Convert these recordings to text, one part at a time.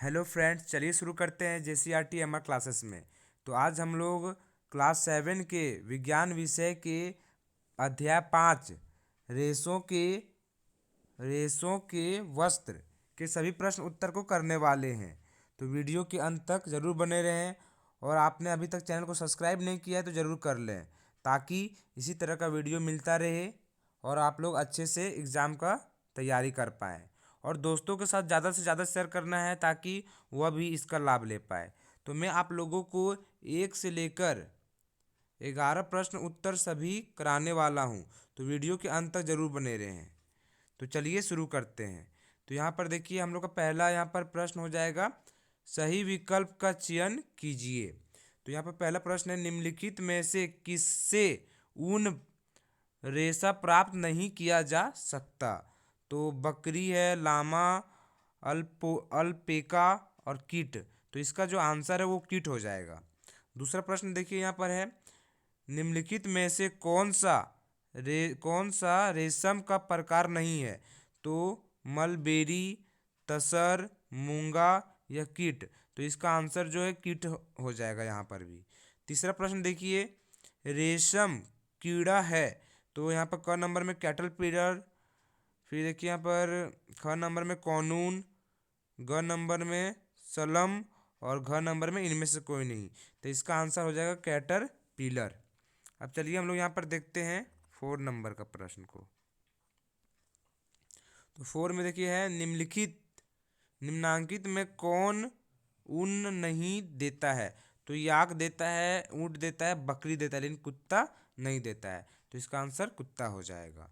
Hello friends, चलिए शुरू करते हैं JCRT एमआर क्लासेस में। तो आज हम लोग क्लास 7 के विज्ञान विषय के अध्याय 5 रेशों के रेशों के वस्त्र के सभी प्रश्न उत्तर को करने वाले हैं। तो वीडियो के अंत तक ज़रूर बने रहें और आपने अभी तक चैनल को सब्सक्राइब नहीं किया है तो ज़रूर कर लें, ताकि इसी तरह का वीडियो मिलता रहे और आप लोग अच्छे से एग्ज़ाम का तैयारी कर पाएँ। और दोस्तों के साथ ज़्यादा से ज़्यादा शेयर करना है ताकि वह भी इसका लाभ ले पाए। तो मैं आप लोगों को 1 से लेकर 11 प्रश्न उत्तर सभी कराने वाला हूँ, तो वीडियो के अंत तक ज़रूर बने रहें। तो चलिए शुरू करते हैं। तो यहाँ पर देखिए, हम लोग का पहला यहाँ पर प्रश्न हो जाएगा, सही विकल्प का चयन कीजिए। तो यहाँ पर पहला प्रश्न है, निम्नलिखित में से किससे ऊन रेशा प्राप्त नहीं किया जा सकता? तो बकरी है, लामा, अल्पेका और कीट। तो इसका जो आंसर है वो कीट हो जाएगा। दूसरा प्रश्न देखिए, यहाँ पर है, निम्नलिखित में से कौन सा रेशम का प्रकार नहीं है? तो मलबेरी, तसर, मूंगा या कीट। तो इसका आंसर जो है कीट हो जाएगा यहाँ पर भी। तीसरा प्रश्न देखिए, रेशम कीड़ा है। तो यहाँ पर क नंबर में कैटरपिलर, फिर देखिए यहाँ पर ख नंबर में कॉनून, ग नंबर में सलम और घ नंबर में इनमें से कोई नहीं। तो इसका आंसर हो जाएगा कैटरपिलर। अब चलिए हम लोग यहाँ पर देखते हैं 4 नंबर का प्रश्न को। तो 4 में देखिए है, निम्नांकित में कौन ऊन नहीं देता है? तो याक देता है, ऊँट देता है, बकरी देता है, लेकिन कुत्ता नहीं देता है। तो इसका आंसर कुत्ता हो जाएगा।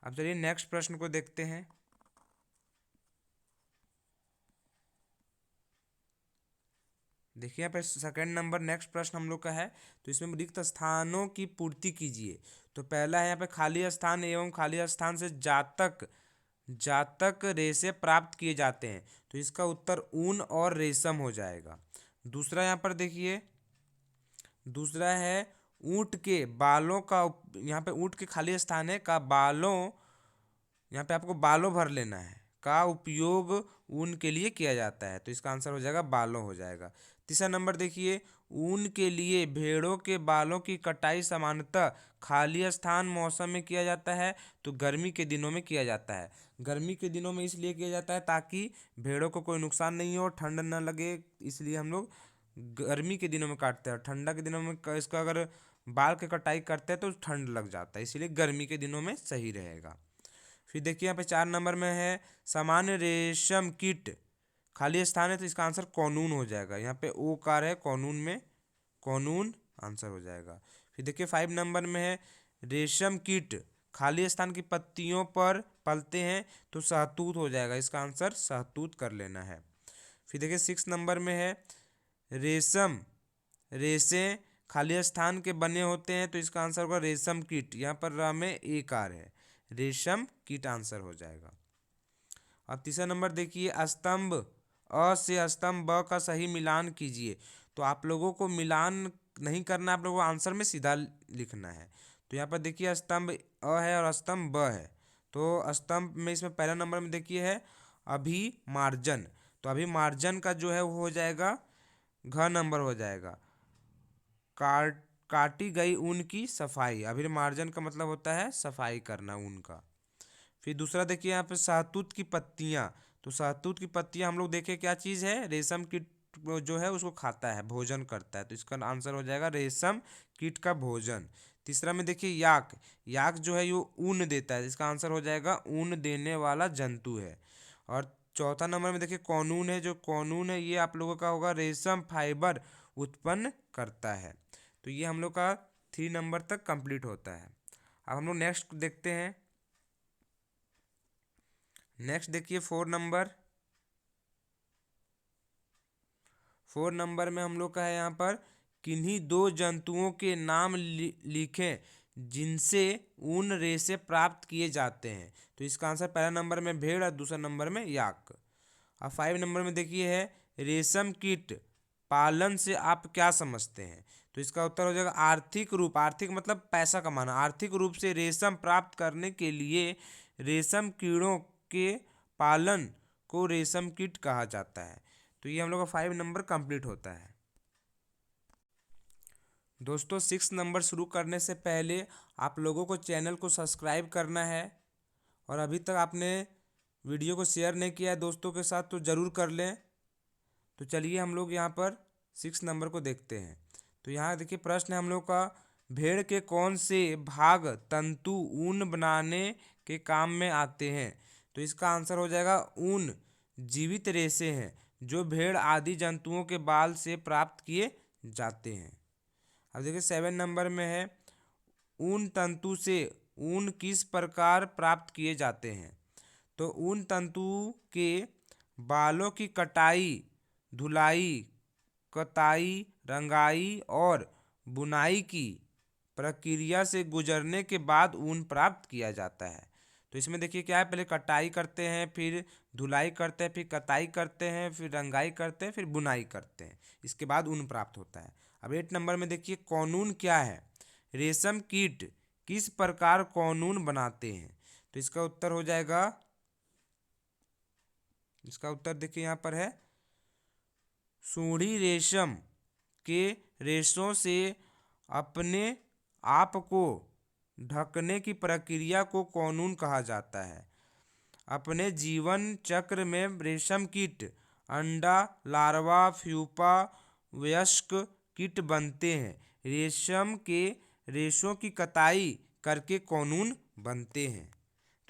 अब चलिए नेक्स्ट प्रश्न को देखते हैं। देखिए यहाँ पर सेकंड नंबर नेक्स्ट प्रश्न हम लोग का है। तो इसमें रिक्त स्थानों की पूर्ति कीजिए। तो पहला है यहाँ पे, खाली स्थान एवं खाली स्थान से जातक रेशे प्राप्त किए जाते हैं। तो इसका उत्तर ऊन और रेशम हो जाएगा। दूसरा यहाँ पर देखिए, दूसरा है, ऊँट के बालों का यहाँ पे ऊँट के खाली स्थान है का बालों, यहाँ पे आपको बालों भर लेना है, का उपयोग ऊन के लिए किया जाता है। तो इसका आंसर हो जाएगा बालों हो जाएगा। तीसरा नंबर देखिए, ऊन के लिए भेड़ों के बालों की कटाई सामान्यतः खाली स्थान मौसम में किया जाता है। तो गर्मी के दिनों में किया जाता है। गर्मी के दिनों में इसलिए किया जाता है ताकि भेड़ों को कोई नुकसान नहीं हो, ठंड न लगे, इसलिए हम लोग गर्मी के दिनों में काटते हैं। ठंडा के दिनों में इसका अगर बाल की कटाई करते हैं तो ठंड लग जाता है, इसीलिए गर्मी के दिनों में सही रहेगा। फिर देखिए यहाँ पे 4 नंबर में है, सामान्य रेशम कीट खाली स्थान है। तो इसका आंसर कॉनून हो जाएगा। यहाँ पे ओ कार है, कॉनून में कॉनून आंसर हो जाएगा। फिर देखिए 5 नंबर में है, रेशम कीट खाली स्थान की पत्तियों पर पलते हैं। तो सहतूत हो जाएगा। इसका आंसर सहतूत कर लेना है। फिर देखिए 6 नंबर में है, रेशम रेशे खाली स्थान के बने होते हैं। तो इसका आंसर होगा रेशम कीट। यहाँ पर र में ए कार है, रेशम कीट आंसर हो जाएगा। अब तीसरा नंबर देखिए, स्तंभ अ से स्तंभ ब का सही मिलान कीजिए। तो आप लोगों को मिलान नहीं करना, आप लोगों को आंसर में सीधा लिखना है। तो यहाँ पर देखिए स्तंभ अ है और स्तंभ ब है। तो स्तंभ में इसमें पहला नंबर में देखिए है अभिमार्जन। तो अभिमार्जन का जो है वो हो जाएगा घ नंबर हो जाएगा। काटी गई ऊन की सफाई, अभिमार्जन का मतलब होता है सफाई करना ऊन का। फिर दूसरा देखिए यहाँ पे शहतूत की पत्तियाँ। तो शहतूत की पत्तियाँ हम लोग देखें क्या चीज़ है, रेशम कीट जो है उसको खाता है, भोजन करता है। तो इसका आंसर हो जाएगा रेशम कीट का भोजन। तीसरा में देखिए याक, याक जो है ये ऊन देता है। इसका आंसर हो जाएगा ऊन देने वाला जंतु है। और चौथा नंबर में देखिए कॉनून है, जो कॉनून है ये आप लोगों का होगा रेशम फाइबर उत्पन्न करता है। तो ये हम लोग का 3 नंबर तक कंप्लीट होता है। अब हम लोग नेक्स्ट देखते हैं। नेक्स्ट देखिए 4 नंबर में हम लोग का है यहाँ पर, किन्हीं 2 जंतुओं के नाम लिखें जिनसे ऊन रेशे प्राप्त किए जाते हैं। तो इसका आंसर पहला नंबर में भेड़ और दूसरा नंबर में याक। अब 5 नंबर में देखिए है, रेशम कीट पालन से आप क्या समझते हैं? तो इसका उत्तर हो जाएगा आर्थिक रूप, आर्थिक मतलब पैसा कमाना, आर्थिक रूप से रेशम प्राप्त करने के लिए रेशम कीड़ों के पालन को रेशम कीट कहा जाता है। तो ये हम लोग का 5 नंबर कंप्लीट होता है। दोस्तों 6 नंबर शुरू करने से पहले आप लोगों को चैनल को सब्सक्राइब करना है, और अभी तक आपने वीडियो को शेयर नहीं किया है दोस्तों के साथ तो ज़रूर कर लें। तो चलिए हम लोग यहाँ पर 6 नंबर को देखते हैं। तो यहाँ देखिए प्रश्न है हम लोग का, भेड़ के कौन से भाग तंतु ऊन बनाने के काम में आते हैं? तो इसका आंसर हो जाएगा ऊन जीवित रेशे हैं जो भेड़ आदि जंतुओं के बाल से प्राप्त किए जाते हैं। अब देखिए 7 नंबर में है, ऊन तंतु से ऊन किस प्रकार प्राप्त किए जाते हैं? तो ऊन तंतु के बालों की कटाई, धुलाई, कताई, रंगाई और बुनाई की प्रक्रिया से गुजरने के बाद ऊन प्राप्त किया जाता है। तो इसमें देखिए क्या है, पहले कटाई करते हैं, फिर धुलाई करते हैं, फिर कताई करते हैं, फिर रंगाई करते हैं, फिर बुनाई करते हैं, इसके बाद ऊन प्राप्त होता है। अब 8 नंबर में देखिए कौनून क्या है? रेशम कीट किस प्रकार कौनून बनाते हैं? तो इसका उत्तर हो जाएगा, इसका उत्तर देखिए यहाँ पर है, सूढ़ी रेशम के रेशों से अपने आप को ढकने की प्रक्रिया को कौनून कहा जाता है। अपने जीवन चक्र में रेशम कीट अंडा, लार्वा, प्यूपा, वयस्क कीट बनते हैं। रेशम के रेशों की कताई करके कौनून बनते हैं।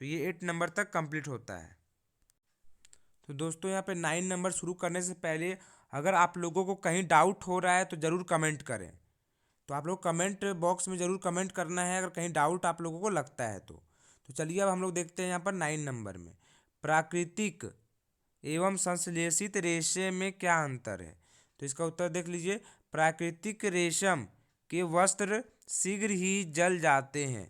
तो ये 8 नंबर तक कंप्लीट होता है। तो दोस्तों यहाँ पे 9 नंबर शुरू करने से पहले अगर आप लोगों को कहीं डाउट हो रहा है तो ज़रूर कमेंट करें। तो आप लोग कमेंट बॉक्स में ज़रूर कमेंट करना है अगर कहीं डाउट आप लोगों को लगता है तो चलिए अब हम लोग देखते हैं यहाँ पर 9 नंबर में, प्राकृतिक एवं संश्लेषित रेशे में क्या अंतर है? तो इसका उत्तर देख लीजिए, प्राकृतिक रेशम के वस्त्र शीघ्र ही जल जाते हैं,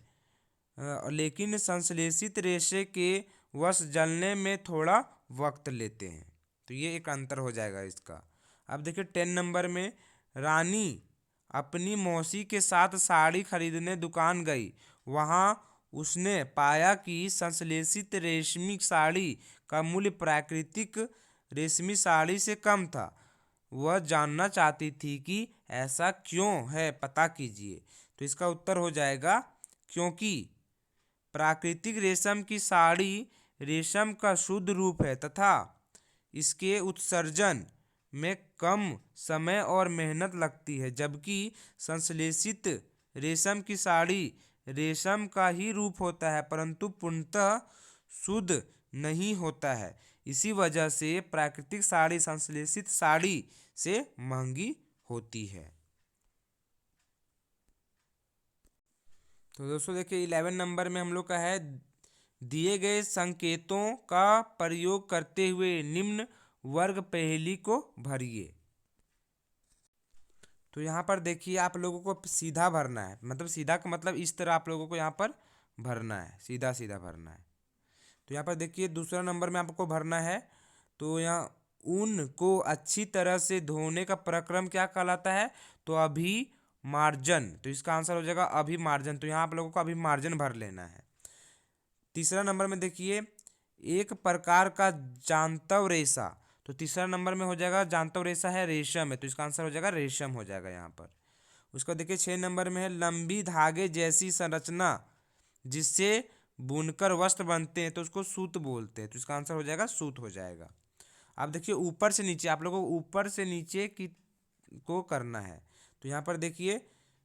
लेकिन संश्लेषित रेशे के वस्त्र जलने में थोड़ा वक्त लेते हैं। तो ये एक अंतर हो जाएगा इसका। अब देखिए 10 नंबर में, रानी अपनी मौसी के साथ साड़ी खरीदने दुकान गई। वहाँ उसने पाया कि संश्लेषित रेशमी साड़ी का मूल्य प्राकृतिक रेशमी साड़ी से कम था। वह जानना चाहती थी कि ऐसा क्यों है, पता कीजिए। तो इसका उत्तर हो जाएगा, क्योंकि प्राकृतिक रेशम की साड़ी रेशम का शुद्ध रूप है तथा इसके उत्सर्जन में कम समय और मेहनत लगती है, जबकि संश्लेषित रेशम की साड़ी रेशम का ही रूप होता है परंतु पूर्णतः शुद्ध नहीं होता है। इसी वजह से प्राकृतिक साड़ी संश्लेषित साड़ी से महंगी होती है। तो दोस्तों देखिए 11 नंबर में हम लोग का है, दिए गए संकेतों का प्रयोग करते हुए निम्न वर्ग पहेली को भरिए। तो यहाँ पर देखिए आप लोगों को सीधा भरना है, मतलब सीधा का मतलब इस तरह आप लोगों को यहाँ पर भरना है, सीधा सीधा भरना है। तो यहाँ पर देखिए दूसरा नंबर में आपको भरना है, तो यहाँ ऊन को अच्छी तरह से धोने का प्रक्रम क्या कहलाता है? तो अभिमार्जन। तो इसका आंसर हो जाएगा अभिमार्जन। तो यहाँ आप लोगों को अभिमार्जन भर लेना है। तीसरा नंबर में देखिए, एक प्रकार का जांतव रेशा। तो तीसरा नंबर में हो जाएगा जांतव रेशा है रेशम है, तो इसका आंसर हो जाएगा रेशम हो जाएगा यहाँ पर। उसका देखिए 6 नंबर में है, लंबी धागे जैसी संरचना जिससे बुनकर वस्त्र बनते हैं तो उसको सूत बोलते हैं, तो इसका आंसर हो जाएगा सूत हो जाएगा। अब देखिए ऊपर से नीचे, आप लोगों को ऊपर से नीचे की को करना है। तो यहाँ पर देखिए,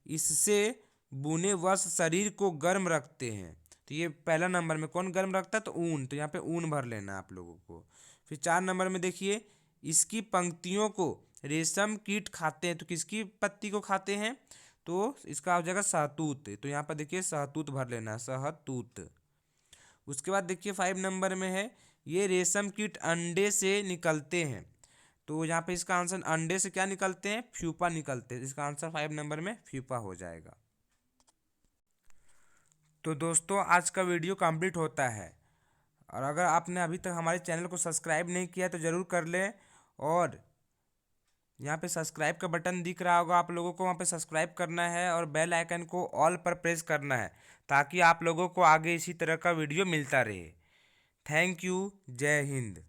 इससे बुने वस्त्र शरीर को गर्म रखते हैं। तो ये पहला नंबर में कौन गर्म रखता है? तो ऊन। तो यहाँ पे ऊन भर लेना है आप लोगों को। फिर 4 नंबर में देखिए, इसकी पंक्तियों को रेशम कीट खाते हैं। तो किसकी पत्ती को खाते हैं? तो इसका हो जाएगा सहतूत। तो यहाँ पर देखिए सहतूत भर लेना है, सहतूत। उसके बाद देखिए 5 नंबर में है, ये रेशम कीट अंडे से निकलते हैं। तो यहाँ पे इसका आंसर अंडे से क्या निकलते हैं? प्यूपा निकलते हैं। इसका आंसर 5 नंबर में प्यूपा हो जाएगा। तो दोस्तों आज का वीडियो कंप्लीट होता है, और अगर आपने अभी तक हमारे चैनल को सब्सक्राइब नहीं किया तो ज़रूर कर लें, और यहाँ पे सब्सक्राइब का बटन दिख रहा होगा आप लोगों को, वहाँ पे सब्सक्राइब करना है और बेल आइकन को ऑल पर प्रेस करना है ताकि आप लोगों को आगे इसी तरह का वीडियो मिलता रहे। Thank you. जय हिंद।